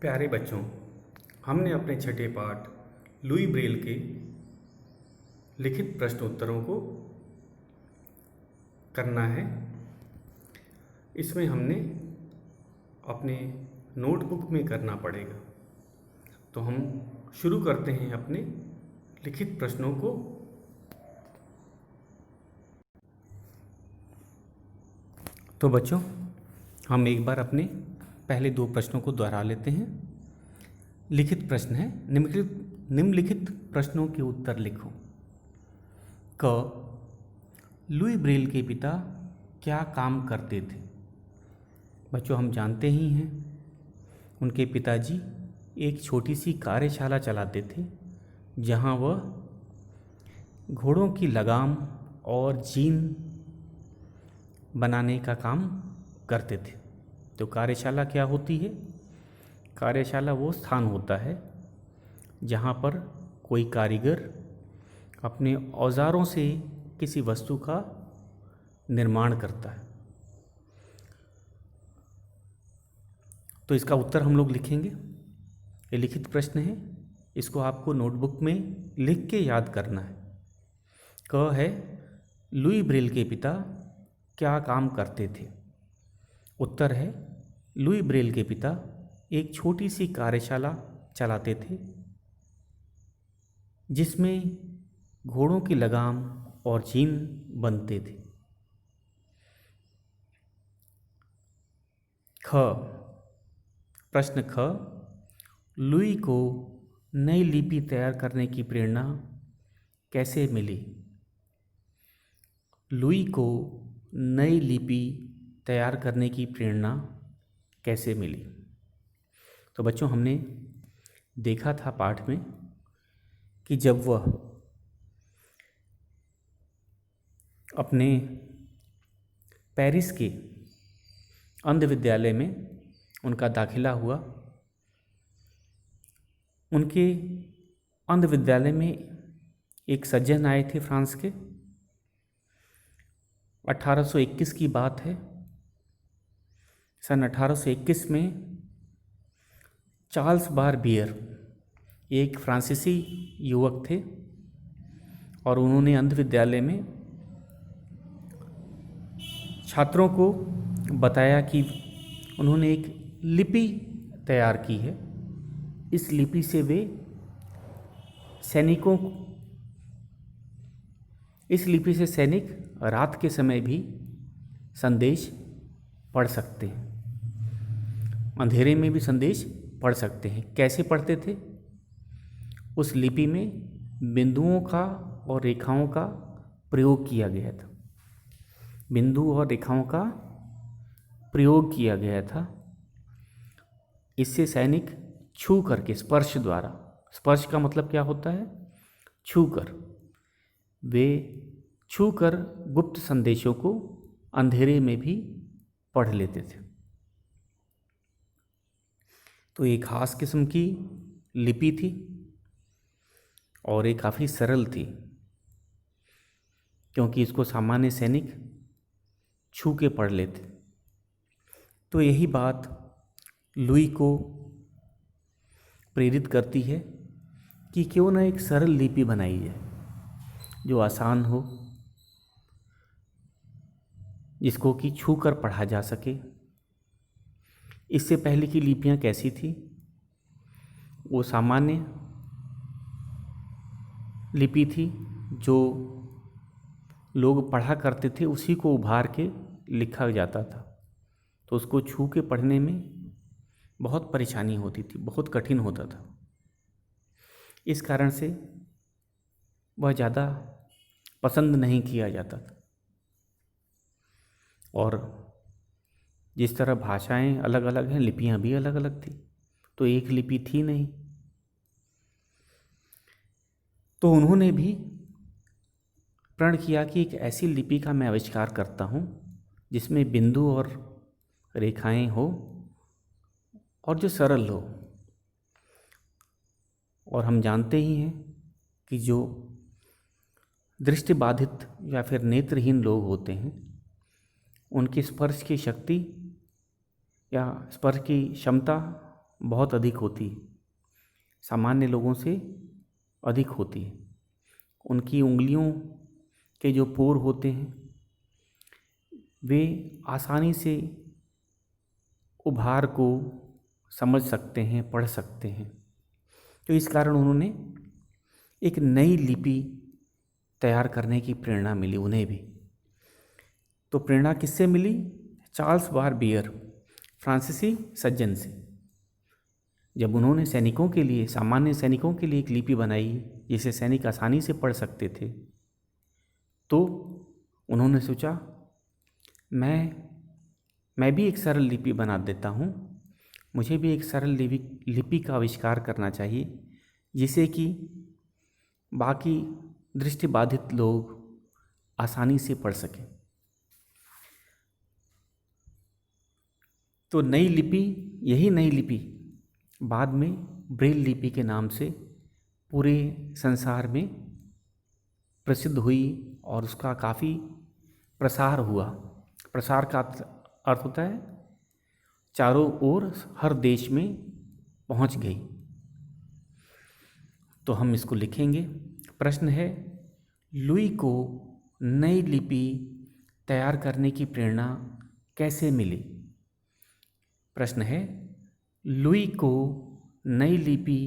प्यारे बच्चों, हमने अपने छठे पाठ लुई ब्रेल के लिखित प्रश्नोत्तरों को करना है। इसमें हमने अपने नोटबुक में करना पड़ेगा। तो हम शुरू करते हैं अपने लिखित प्रश्नों को। तो बच्चों, हम एक बार अपने पहले दो प्रश्नों को दोहरा लेते हैं। लिखित प्रश्न है, निम्नलिखित प्रश्नों के उत्तर लिखो। क लुई ब्रेल के पिता क्या काम करते थे? बच्चों, हम जानते ही हैं उनके पिताजी एक छोटी सी कार्यशाला चलाते थे जहां वह घोड़ों की लगाम और जीन बनाने का काम करते थे। तो कार्यशाला क्या होती है? कार्यशाला वो स्थान होता है जहाँ पर कोई कारीगर अपने औजारों से किसी वस्तु का निर्माण करता है। तो इसका उत्तर हम लोग लिखेंगे। ये लिखित प्रश्न है, इसको आपको नोटबुक में लिख के याद करना है। क है, लुई ब्रेल के पिता क्या काम करते थे? उत्तर है, लुई ब्रेल के पिता एक छोटी सी कार्यशाला चलाते थे जिसमें घोड़ों की लगाम और जीन बनते थे। ख प्रश्न ख, लुई को नई लिपि तैयार करने की प्रेरणा कैसे मिली? लुई को नई लिपि तैयार करने की प्रेरणा कैसे मिली? तो बच्चों, हमने देखा था पाठ में कि जब वह अपने पेरिस के अंध विद्यालय में उनका दाखिला हुआ, उनके अंध विद्यालय में एक सज्जन आए थे फ्रांस के। 1821 की बात है। सन 1821 में चार्ल्स बारबियर एक फ्रांसीसी युवक थे और उन्होंने अंध विद्यालय में छात्रों को बताया कि उन्होंने एक लिपि तैयार की है। इस लिपि से वे सैनिकों को इस लिपि से सैनिक रात के समय भी संदेश पढ़ सकते हैं, अंधेरे में भी संदेश पढ़ सकते हैं। कैसे पढ़ते थे? उस लिपि में बिंदुओं का और रेखाओं का प्रयोग किया गया था। बिंदु और रेखाओं का प्रयोग किया गया था। इससे सैनिक छू करके, स्पर्श द्वारा, स्पर्श का मतलब क्या होता है? छू कर, वे छू कर गुप्त संदेशों को अंधेरे में भी पढ़ लेते थे। तो ये खास किस्म की लिपि थी और ये काफ़ी सरल थी क्योंकि इसको सामान्य सैनिक छू के पढ़ लेते। तो यही बात लुई को प्रेरित करती है कि क्यों ना एक सरल लिपि बनाई जाए जो आसान हो, जिसको कि छू कर पढ़ा जा सके। इससे पहले की लिपियाँ कैसी थी? वो सामान्य लिपि थी जो लोग पढ़ा करते थे, उसी को उभार के लिखा जाता था। तो उसको छू के पढ़ने में बहुत परेशानी होती थी, बहुत कठिन होता था। इस कारण से वह ज़्यादा पसंद नहीं किया जाता था। और जिस तरह भाषाएं अलग अलग हैं, लिपियां भी अलग अलग थी, तो एक लिपि थी नहीं। तो उन्होंने भी प्रण किया कि एक ऐसी लिपि का मैं आविष्कार करता हूँ जिसमें बिंदु और रेखाएं हो और जो सरल हो। और हम जानते ही हैं कि जो दृष्टिबाधित या फिर नेत्रहीन लोग होते हैं, उनकी स्पर्श की शक्ति या स्पर्श की क्षमता बहुत अधिक होती है, सामान्य लोगों से अधिक होती है। उनकी उंगलियों के जो पोर होते हैं वे आसानी से उभार को समझ सकते हैं, पढ़ सकते हैं। तो इस कारण उन्होंने एक नई लिपि तैयार करने की प्रेरणा मिली उन्हें भी। तो प्रेरणा किससे मिली? चार्ल्स बारबियर, फ्रांसीसी सज्जन से। जब उन्होंने सैनिकों के लिए, सामान्य सैनिकों के लिए एक लिपि बनाई जिसे सैनिक आसानी से पढ़ सकते थे, तो उन्होंने सोचा मैं भी एक सरल लिपि बना देता हूँ, मुझे भी एक सरल लिपि का आविष्कार करना चाहिए जिसे कि बाकी दृष्टिबाधित लोग आसानी से पढ़ सकें। तो यही नई लिपि बाद में ब्रेल लिपि के नाम से पूरे संसार में प्रसिद्ध हुई और उसका काफ़ी प्रसार हुआ। प्रसार का अर्थ होता है चारों ओर, हर देश में पहुंच गई। तो हम इसको लिखेंगे। प्रश्न है, लुई को नई लिपि तैयार करने की प्रेरणा कैसे मिली? प्रश्न है, लुई को नई लिपि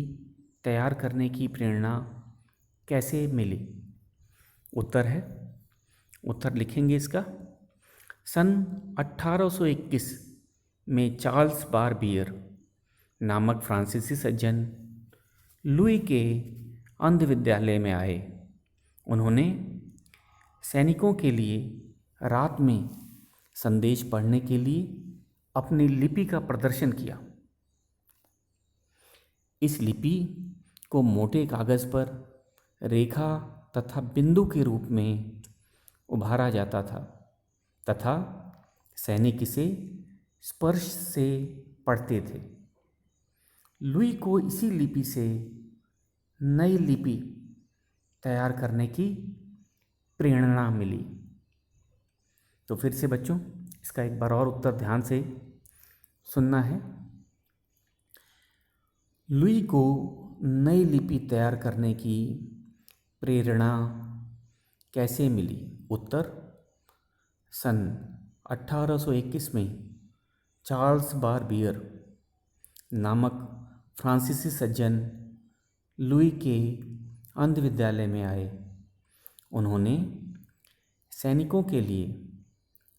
तैयार करने की प्रेरणा कैसे मिली? उत्तर लिखेंगे इसका। सन 1821 में चार्ल्स बारबियर नामक फ्रांसीसी सज्जन लुई के अंध विद्यालय में आए। उन्होंने सैनिकों के लिए रात में संदेश पढ़ने के लिए अपनी लिपि का प्रदर्शन किया। इस लिपि को मोटे कागज़ पर रेखा तथा बिंदु के रूप में उभारा जाता था तथा सैनिक इसे स्पर्श से पढ़ते थे। लुई को इसी लिपि से नई लिपि तैयार करने की प्रेरणा मिली। तो फिर से बच्चों इसका एक बार और उत्तर ध्यान से सुनना है। लुई को नई लिपि तैयार करने की प्रेरणा कैसे मिली? उत्तर, सन 1821 में चार्ल्स बारबियर नामक फ्रांसीसी सज्जन लुई के अंध विद्यालय में आए। उन्होंने सैनिकों के लिए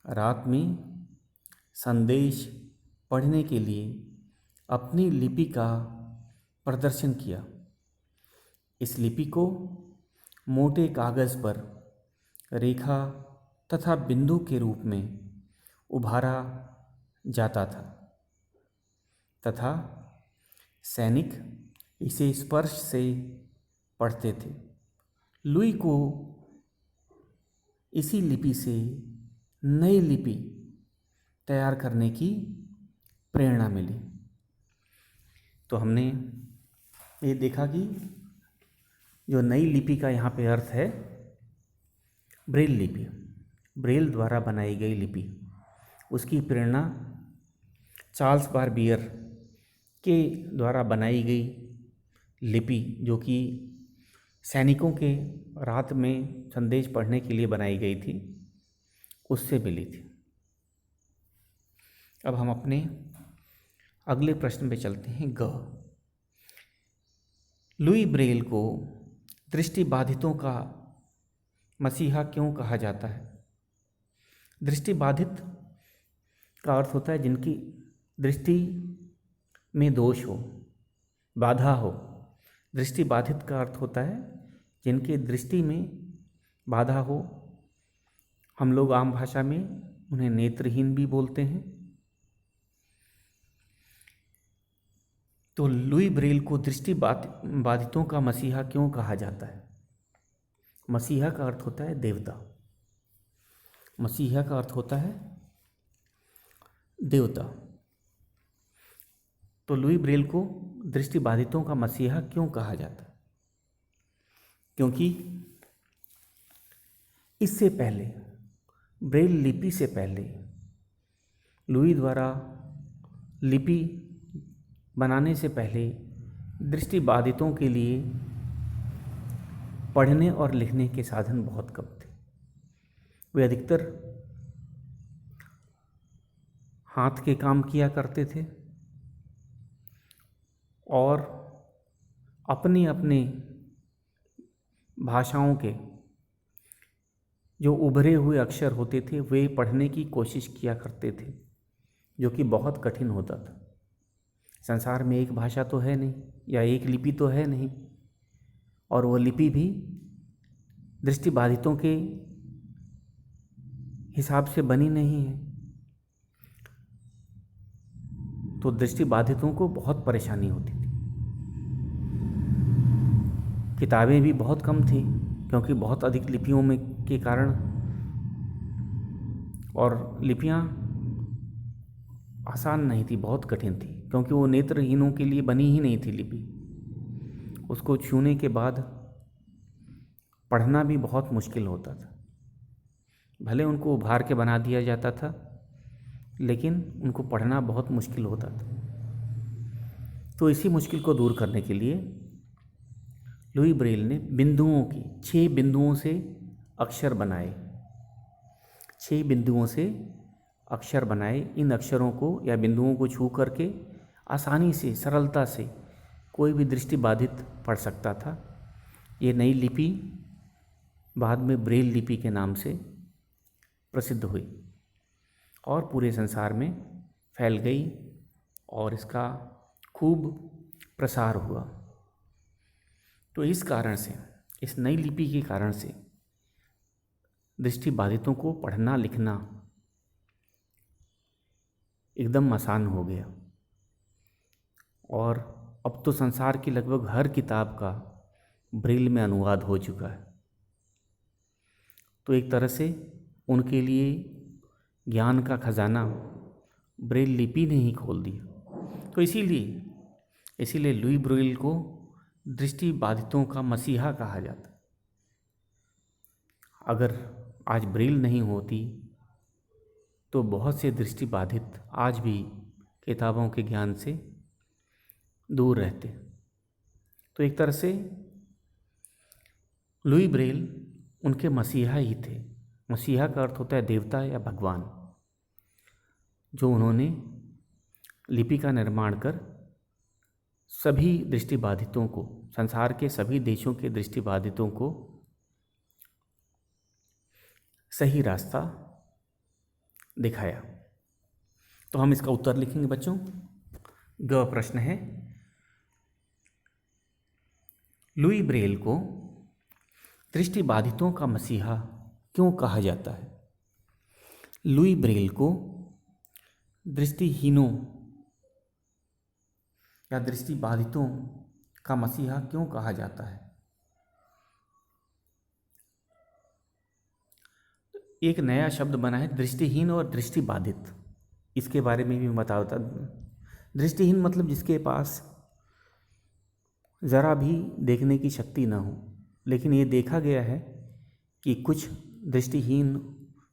रात में संदेश पढ़ने के लिए अपनी लिपि का प्रदर्शन किया। इस लिपि को मोटे कागज़ पर रेखा तथा बिंदु के रूप में उभारा जाता था तथा सैनिक इसे स्पर्श से पढ़ते थे। लुई को इसी लिपि से नई लिपि तैयार करने की प्रेरणा मिली। तो हमने ये देखा कि जो नई लिपि का यहाँ पे अर्थ है ब्रेल लिपि, ब्रेल द्वारा बनाई गई लिपि, उसकी प्रेरणा चार्ल्स बारबियर के द्वारा बनाई गई लिपि जो कि सैनिकों के रात में संदेश पढ़ने के लिए बनाई गई थी, उससे मिली थी। अब हम अपने अगले प्रश्न पे चलते हैं। लुई ब्रेल को दृष्टिबाधितों का मसीहा क्यों कहा जाता है? दृष्टिबाधित का अर्थ होता है जिनकी दृष्टि में दोष हो, बाधा हो। दृष्टिबाधित का अर्थ होता है जिनकी दृष्टि में बाधा हो। हम लोग आम भाषा में उन्हें नेत्रहीन भी बोलते हैं। तो लुई ब्रेल को दृष्टिबाधितों का मसीहा क्यों कहा जाता है? मसीहा का अर्थ होता है देवता। मसीहा का अर्थ होता है देवता। तो लुई ब्रेल को दृष्टिबाधितों का मसीहा क्यों कहा जाता है? क्योंकि इससे पहले, ब्रेल लिपि से पहले, लुई द्वारा लिपि बनाने से पहले दृष्टिबाधितों के लिए पढ़ने और लिखने के साधन बहुत कम थे। वे अधिकतर हाथ के काम किया करते थे और अपने अपने भाषाओं के जो उभरे हुए अक्षर होते थे वे पढ़ने की कोशिश किया करते थे, जो कि बहुत कठिन होता था। संसार में एक भाषा तो है नहीं या एक लिपि तो है नहीं, और वो लिपि भी दृष्टिबाधितों के हिसाब से बनी नहीं है। तो दृष्टिबाधितों को बहुत परेशानी होती थी। किताबें भी बहुत कम थी क्योंकि बहुत अधिक लिपियों में के कारण, और लिपियां आसान नहीं थी, बहुत कठिन थी, क्योंकि वो नेत्रहीनों के लिए बनी ही नहीं थी लिपि। उसको छूने के बाद पढ़ना भी बहुत मुश्किल होता था। भले उनको उभार के बना दिया जाता था, लेकिन उनको पढ़ना बहुत मुश्किल होता था। तो इसी मुश्किल को दूर करने के लिए लुई ब्रेल ने बिंदुओं की 6 बिंदुओं से अक्षर बनाए। 6 बिंदुओं से अक्षर बनाए। इन अक्षरों को या बिंदुओं को छू करके आसानी से, सरलता से कोई भी दृष्टिबाधित पढ़ सकता था। ये नई लिपि बाद में ब्रेल लिपि के नाम से प्रसिद्ध हुई और पूरे संसार में फैल गई और इसका खूब प्रसार हुआ। तो इस कारण से, इस नई लिपि के कारण से दृष्टिबाधितों को पढ़ना लिखना एकदम आसान हो गया। और अब तो संसार की लगभग हर किताब का ब्रेल में अनुवाद हो चुका है। तो एक तरह से उनके लिए ज्ञान का खजाना ब्रेल लिपि ने ही खोल दिया। तो इसीलिए लुई ब्रेल को दृष्टिबाधितों का मसीहा कहा जाता। अगर आज ब्रेल नहीं होती तो बहुत से दृष्टिबाधित आज भी किताबों के ज्ञान से दूर रहते। तो एक तरह से लुई ब्रेल उनके मसीहा ही थे। मसीहा का अर्थ होता है देवता या भगवान, जो उन्होंने लिपि का निर्माण कर सभी दृष्टिबाधितों को, संसार के सभी देशों के दृष्टिबाधितों को सही रास्ता दिखाया। तो हम इसका उत्तर लिखेंगे बच्चों। ग प्रश्न है, लुई ब्रेल को दृष्टिबाधितों का मसीहा क्यों कहा जाता है? लुई ब्रेल को दृष्टिहीनों या दृष्टिबाधितों का मसीहा क्यों कहा जाता है? एक नया शब्द बना है, दृष्टिहीन और दृष्टिबाधित। इसके बारे में भी मैं बताता। दृष्टिहीन मतलब जिसके पास ज़रा भी देखने की शक्ति ना हो, लेकिन ये देखा गया है कि कुछ दृष्टिहीन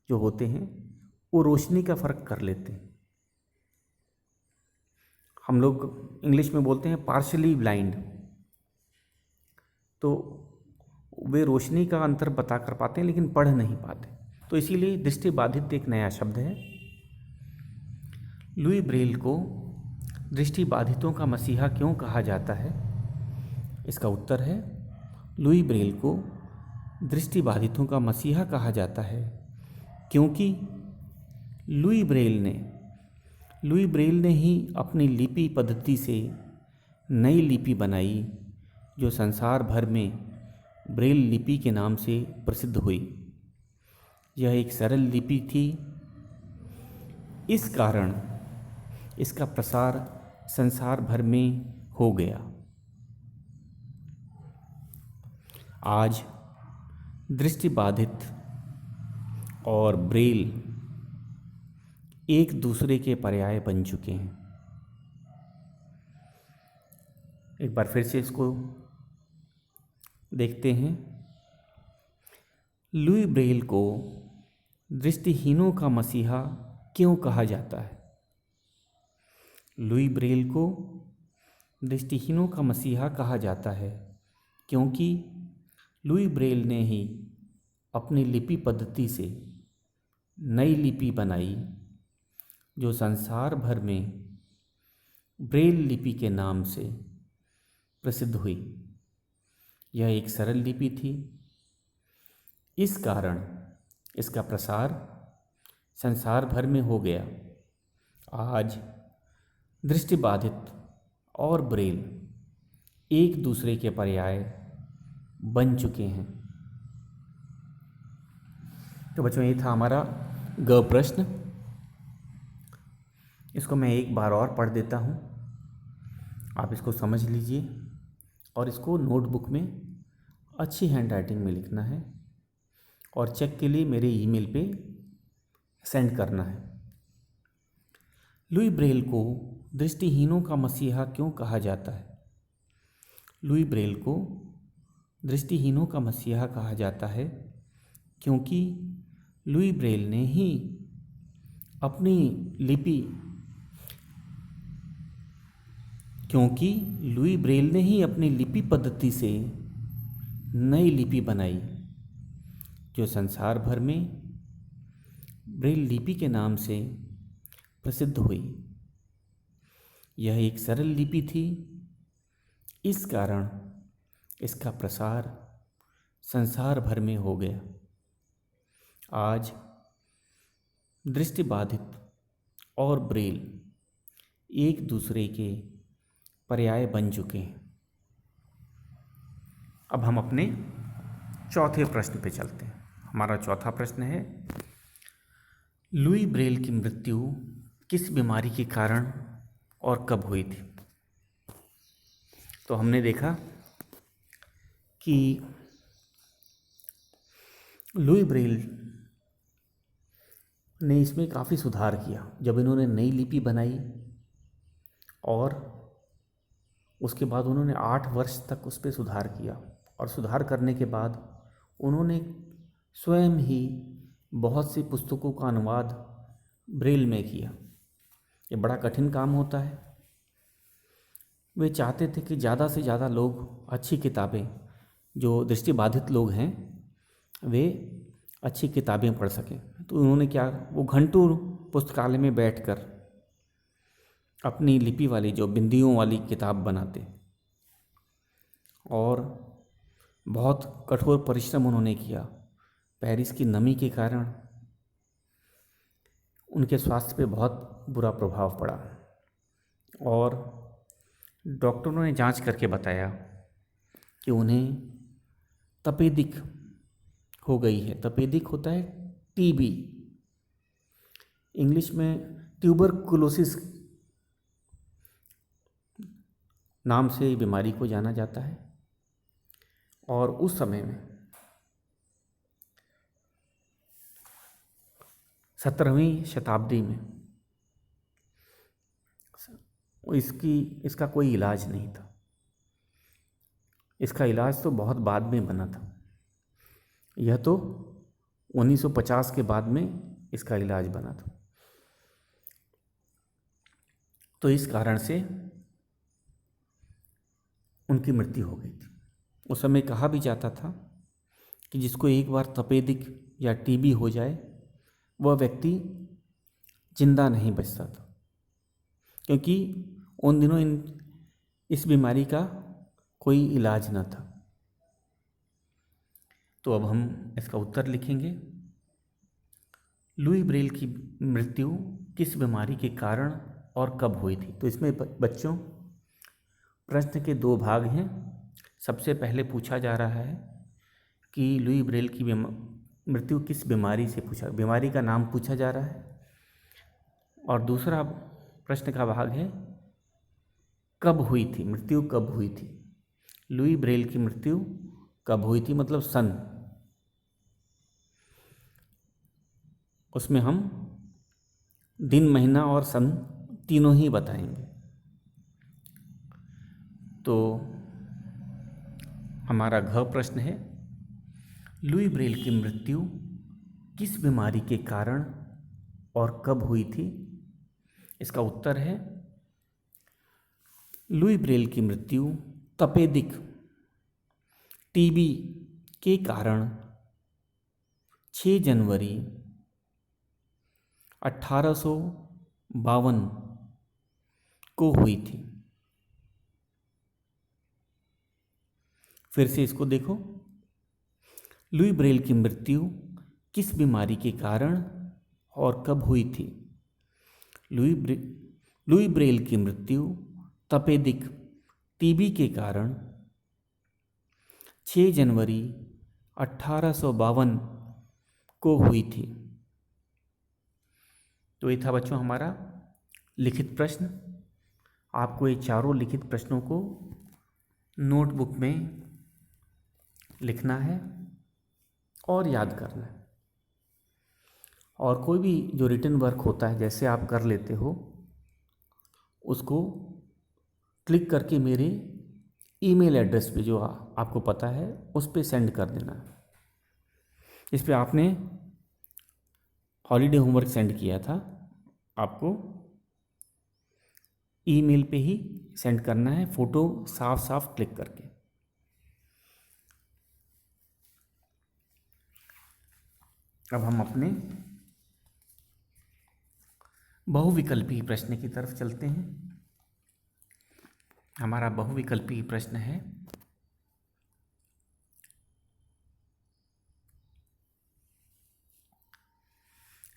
जो होते हैं वो रोशनी का फ़र्क कर लेते हैं। हम लोग इंग्लिश में बोलते हैं पार्शली ब्लाइंड। तो वे रोशनी का अंतर बता कर पाते हैं लेकिन पढ़ नहीं पाते। तो इसीलिए दृष्टिबाधित एक नया शब्द है। लुई ब्रेल को दृष्टिबाधितों का मसीहा क्यों कहा जाता है? इसका उत्तर है, लुई ब्रेल को दृष्टिबाधितों का मसीहा कहा जाता है क्योंकि लुई ब्रेल ने ही अपनी लिपि पद्धति से नई लिपि बनाई जो संसार भर में ब्रेल लिपि के नाम से प्रसिद्ध हुई। यह एक सरल लिपि थी, इस कारण इसका प्रसार संसार भर में हो गया। आज दृष्टिबाधित और ब्रेल एक दूसरे के पर्याय बन चुके हैं। एक बार फिर से इसको देखते हैं। लुई ब्रेल को दृष्टिहीनों का मसीहा क्यों कहा जाता है? लुई ब्रेल को दृष्टिहीनों का मसीहा कहा जाता है क्योंकि लुई ब्रेल ने ही अपनी लिपि पद्धति से नई लिपि बनाई जो संसार भर में ब्रेल लिपि के नाम से प्रसिद्ध हुई। यह एक सरल लिपि थी, इस कारण इसका प्रसार संसार भर में हो गया। आज दृष्टिबाधित और ब्रेल एक दूसरे के पर्याय बन चुके हैं। तो बच्चों, ये था हमारा ग प्रश्न। इसको मैं एक बार और पढ़ देता हूँ, आप इसको समझ लीजिए और इसको नोटबुक में अच्छी हैंडराइटिंग में लिखना है और चेक के लिए मेरे ईमेल पे सेंड करना है। लुई ब्रेल को दृष्टिहीनों का मसीहा क्यों कहा जाता है? लुई ब्रेल को दृष्टिहीनों का मसीहा कहा जाता है क्योंकि लुई ब्रेल ने ही अपनी लिपि पद्धति से नई लिपि बनाई जो संसार भर में ब्रेल लिपि के नाम से प्रसिद्ध हुई। यह एक सरल लिपि थी, इस कारण इसका प्रसार संसार भर में हो गया। आज दृष्टिबाधित और ब्रेल एक दूसरे के पर्याय बन चुके हैं। अब हम अपने चौथे प्रश्न पे चलते हैं। हमारा चौथा प्रश्न है, लुई ब्रेल की मृत्यु किस बीमारी के कारण और कब हुई थी? तो हमने देखा कि लुई ब्रेल ने इसमें काफ़ी सुधार किया जब इन्होंने नई लिपि बनाई और उसके बाद उन्होंने 8 वर्ष तक उस पर सुधार किया और सुधार करने के बाद उन्होंने स्वयं ही बहुत सी पुस्तकों का अनुवाद ब्रेल में किया। ये बड़ा कठिन काम होता है। वे चाहते थे कि ज़्यादा से ज़्यादा लोग अच्छी किताबें, जो दृष्टिबाधित लोग हैं वे अच्छी किताबें पढ़ सकें। तो उन्होंने क्या, वो घंटों पुस्तकालय में बैठकर अपनी लिपि वाली, जो बिंदियों वाली किताब बनाते और बहुत कठोर परिश्रम उन्होंने किया। पेरिस की नमी के कारण उनके स्वास्थ्य पे बहुत बुरा प्रभाव पड़ा और डॉक्टरों ने जांच करके बताया कि उन्हें तपेदिक हो गई है। तपेदिक होता है टीबी, इंग्लिश में ट्यूबरकुलोसिस नाम से बीमारी को जाना जाता है। और उस समय में 17वीं शताब्दी में इसका कोई इलाज नहीं था। इसका इलाज तो बहुत बाद में बना था। यह तो 1950 के बाद में इसका इलाज बना था। तो इस कारण से उनकी मृत्यु हो गई थी। उस समय कहा भी जाता था कि जिसको एक बार तपेदिक या टीबी हो जाए वह व्यक्ति जिंदा नहीं बचता था, क्योंकि उन दिनों इस बीमारी का कोई इलाज न था। तो अब हम इसका उत्तर लिखेंगे। लुई ब्रेल की मृत्यु किस बीमारी के कारण और कब हुई थी? तो इसमें बच्चों प्रश्न के 2 भाग हैं। सबसे पहले पूछा जा रहा है कि लुई ब्रेल की मृत्यु किस बीमारी से पूछा, बीमारी का नाम पूछा जा रहा है। और दूसरा प्रश्न का भाग है कब हुई थी, मृत्यु कब हुई थी। लुई ब्रेल की मृत्यु कब हुई थी, मतलब सन। उसमें हम दिन, महीना और सन तीनों ही बताएंगे। तो हमारा घ प्रश्न है, लुई ब्रेल की मृत्यु किस बीमारी के कारण और कब हुई थी? इसका उत्तर है लुई ब्रेल की मृत्यु तपेदिक टीबी के कारण 6 जनवरी 1852 को हुई थी। फिर से इसको देखो, लुई ब्रेल की मृत्यु किस बीमारी के कारण और कब हुई थी? लुई ब्रेल की मृत्यु तपेदिक टीबी के कारण 6 जनवरी 1852 को हुई थी। तो ये था बच्चों हमारा लिखित प्रश्न। आपको ये चारों लिखित प्रश्नों को नोटबुक में लिखना है और याद करना है। और कोई भी जो रिटन वर्क होता है जैसे आप कर लेते हो, उसको क्लिक करके मेरे ईमेल एड्रेस पे जो आपको पता है उस पे सेंड कर देना। इस पे आपने हॉलीडे होमवर्क सेंड किया था, आपको ईमेल पे ही सेंड करना है, फ़ोटो साफ साफ क्लिक करके। अब हम अपने बहुविकल्पी प्रश्न की तरफ चलते हैं। हमारा बहुविकल्पी प्रश्न है,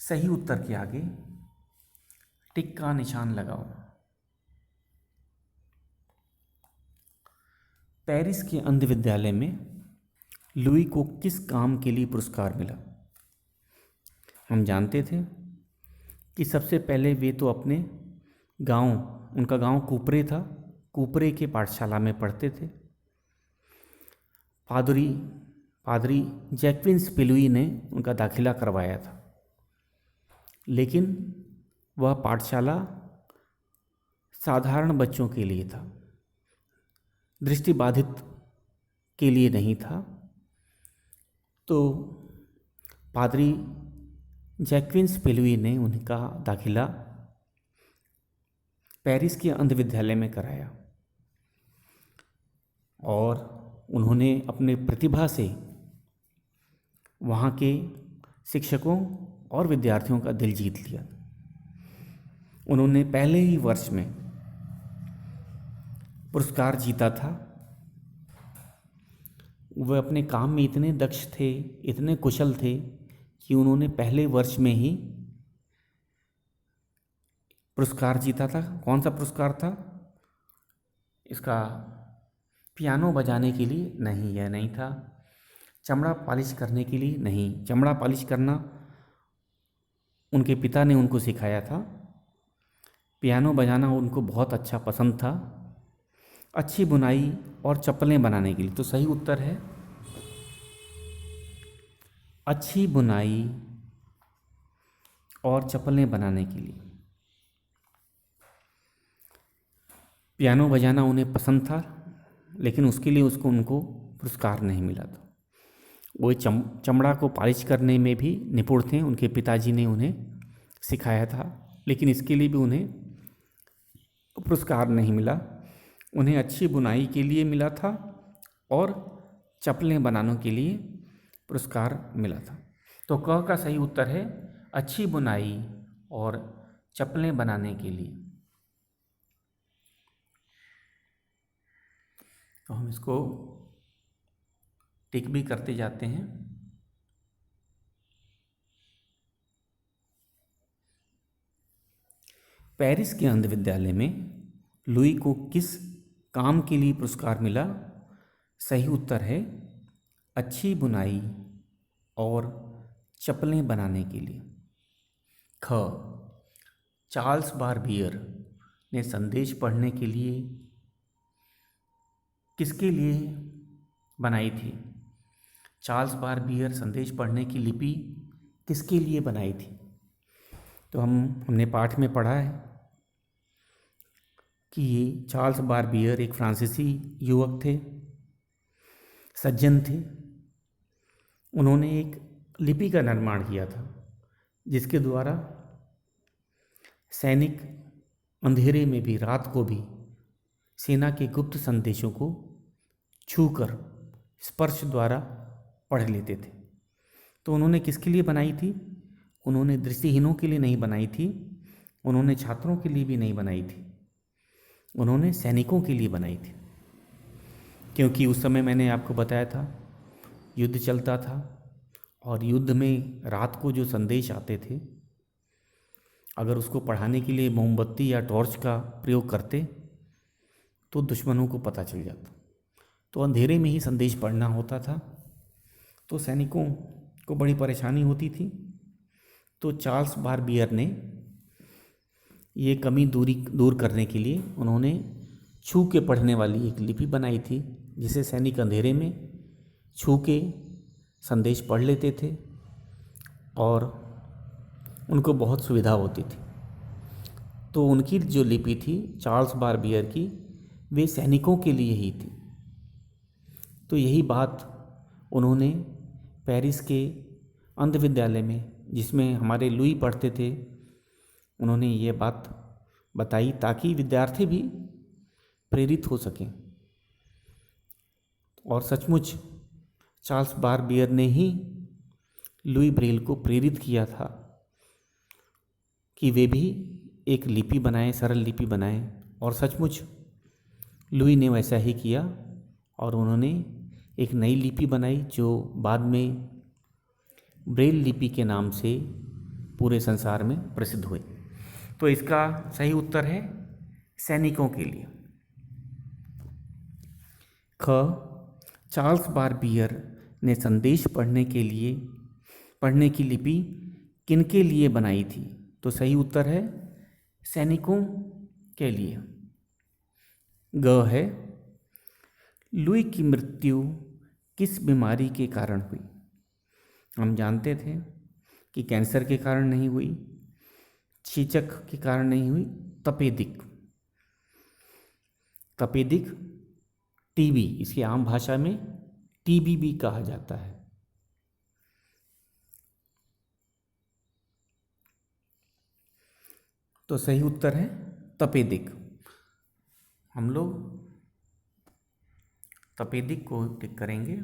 सही उत्तर के आगे टिक का निशान लगाओ। पेरिस के अंध विद्यालय में लुई को किस काम के लिए पुरस्कार मिला? हम जानते थे कि सबसे पहले वे तो अपने गांव, उनका गांव कूपरे था, कूपरे के पाठशाला में पढ़ते थे। पादरी जैक्विन स्पिलुई ने उनका दाखिला करवाया था, लेकिन वह पाठशाला साधारण बच्चों के लिए था, दृष्टिबाधित के लिए नहीं था। तो पादरी जैक्विन स्पिलुई ने उनका दाखिला पेरिस के अंध विद्यालय में कराया और उन्होंने अपने प्रतिभा से वहाँ के शिक्षकों और विद्यार्थियों का दिल जीत लिया। उन्होंने पहले ही वर्ष में पुरस्कार जीता था। वह अपने काम में इतने दक्ष थे, इतने कुशल थे कि उन्होंने पहले वर्ष में ही पुरस्कार जीता था। कौन सा पुरस्कार था इसका? पियानो बजाने के लिए नहीं, यह नहीं था। चमड़ा पॉलिश करने के लिए नहीं, चमड़ा पॉलिश करना उनके पिता ने उनको सिखाया था। पियानो बजाना उनको बहुत अच्छा पसंद था। अच्छी बुनाई और चप्पलें बनाने के लिए। तो सही उत्तर है अच्छी बुनाई और चप्पलें बनाने के लिए। पियानो बजाना उन्हें पसंद था, लेकिन उसके लिए उनको पुरस्कार नहीं मिला था। वो चमड़ा को पॉलिश करने में भी निपुण थे, उनके पिताजी ने उन्हें सिखाया था, लेकिन इसके लिए भी उन्हें पुरस्कार नहीं मिला। उन्हें अच्छी बुनाई के लिए मिला था और चप्पलें बनाने के लिए पुरस्कार मिला था। तो क का सही उत्तर है अच्छी बुनाई और चप्पलें बनाने के लिए। तो हम इसको टिक भी करते जाते हैं। पेरिस के अंध विद्यालय में लुई को किस काम के लिए पुरस्कार मिला? सही उत्तर है अच्छी बुनाई और चप्पलें बनाने के लिए। ख चार्ल्स बारबियर ने संदेश पढ़ने के लिए किसके लिए बनाई थी? चार्ल्स बारबियर संदेश पढ़ने की लिपि किसके लिए बनाई थी? तो हमने पाठ में पढ़ा है कि ये चार्ल्स बारबियर एक फ्रांसीसी युवक थे, सज्जन थे। उन्होंने एक लिपि का निर्माण किया था जिसके द्वारा सैनिक अंधेरे में भी, रात को भी सेना के गुप्त संदेशों को छूकर स्पर्श द्वारा पढ़ लेते थे। तो उन्होंने किसके लिए बनाई थी? उन्होंने दृष्टिहीनों के लिए नहीं बनाई थी, उन्होंने छात्रों के लिए भी नहीं बनाई थी, उन्होंने सैनिकों के लिए बनाई थी। क्योंकि उस समय मैंने आपको बताया था युद्ध चलता था, और युद्ध में रात को जो संदेश आते थे, अगर उसको पढ़ाने के लिए मोमबत्ती या टॉर्च का प्रयोग करते तो दुश्मनों को पता चल जाता। तो अंधेरे में ही संदेश पढ़ना होता था, तो सैनिकों को बड़ी परेशानी होती थी। तो चार्ल्स बारबियर ने ये कमी दूर करने के लिए उन्होंने छू के पढ़ने वाली एक लिपि बनाई थी, जिसे सैनिक अंधेरे में छू के संदेश पढ़ लेते थे और उनको बहुत सुविधा होती थी। तो उनकी जो लिपि थी चार्ल्स बारबियर की, वे सैनिकों के लिए ही थी। तो यही बात उन्होंने पेरिस के अंध विद्यालय में, जिसमें हमारे लुई पढ़ते थे, उन्होंने ये बात बताई ताकि विद्यार्थी भी प्रेरित हो सकें। और सचमुच चार्ल्स बारबियर ने ही लुई ब्रेल को प्रेरित किया था कि वे भी एक लिपि बनाएं, सरल लिपि बनाएं। और सचमुच लुई ने वैसा ही किया और उन्होंने एक नई लिपि बनाई जो बाद में ब्रेल लिपि के नाम से पूरे संसार में प्रसिद्ध हुई। तो इसका सही उत्तर है सैनिकों के लिए। ख, चार्ल्स बारबियर ने संदेश पढ़ने की लिपि किनके लिए बनाई थी? तो सही उत्तर है सैनिकों के लिए। ग है, लुई की मृत्यु किस बीमारी के कारण हुई? हम जानते थे कि कैंसर के कारण नहीं हुई, चेचक के कारण नहीं हुई, तपेदिक टीबी, इसकी आम भाषा में टीबी भी कहा जाता है। तो सही उत्तर है तपेदिक। हम लोग तपेदिक को टिक करेंगे।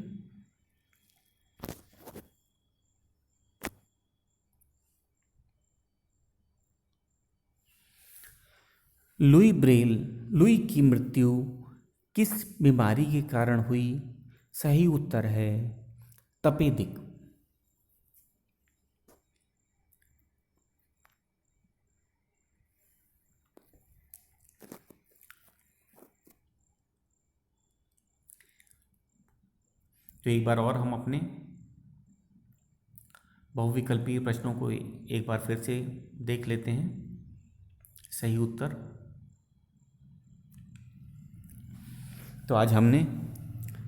लुई की मृत्यु किस बीमारी के कारण हुई? सही उत्तर है तपेदिक। तो एक बार और हम अपने बहुविकल्पीय प्रश्नों को एक बार फिर से देख लेते हैं। सही उत्तर, तो आज हमने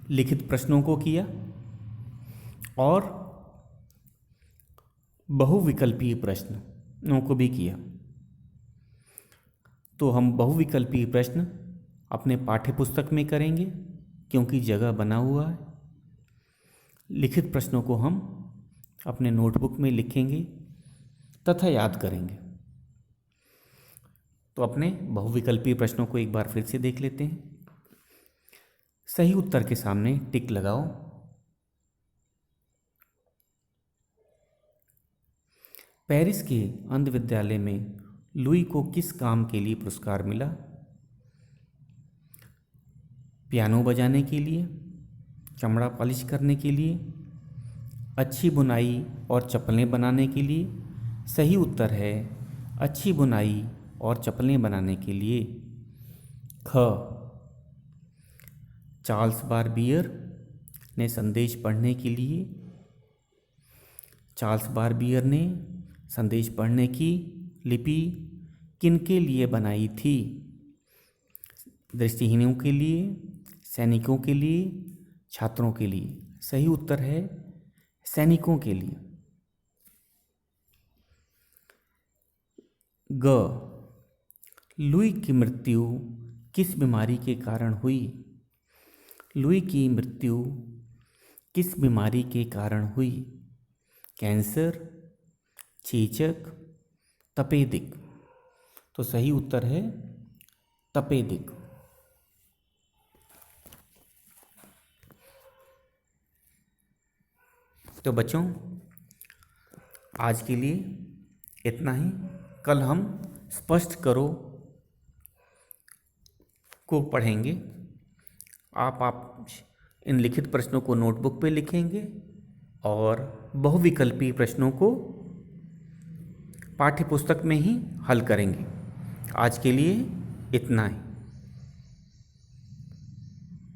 लिखित प्रश्नों को किया और बहुविकल्पीय प्रश्नों को भी किया। तो हम बहुविकल्पीय प्रश्न अपने पाठ्यपुस्तक में करेंगे क्योंकि जगह बना हुआ है। लिखित प्रश्नों को हम अपने नोटबुक में लिखेंगे तथा याद करेंगे। तो अपने बहुविकल्पीय प्रश्नों को एक बार फिर से देख लेते हैं। सही उत्तर के सामने टिक लगाओ। पेरिस के अंध विद्यालय में लुई को किस काम के लिए पुरस्कार मिला? पियानो बजाने के लिए, चमड़ा पॉलिश करने के लिए, अच्छी बुनाई और चप्पलें बनाने के लिए। सही उत्तर है अच्छी बुनाई और चप्पलें बनाने के लिए। ख, चार्ल्स बारबियर ने संदेश पढ़ने के लिए, चार्ल्स बारबियर ने संदेश पढ़ने की लिपि किनके लिए बनाई थी? दृष्टिहीनों के लिए, सैनिकों के लिए, छात्रों के लिए। सही उत्तर है सैनिकों के लिए। ग, लुई की मृत्यु किस बीमारी के कारण हुई? लुई की मृत्यु किस बीमारी के कारण हुई? कैंसर, चेचक, तपेदिक। तो सही उत्तर है तपेदिक। तो बच्चों, आज के लिए इतना ही। कल हम स्पष्ट करो को पढ़ेंगे। आप इन लिखित प्रश्नों को नोटबुक पे लिखेंगे और बहुविकल्पी प्रश्नों को पाठ्य पुस्तक में ही हल करेंगे। आज के लिए इतना ही।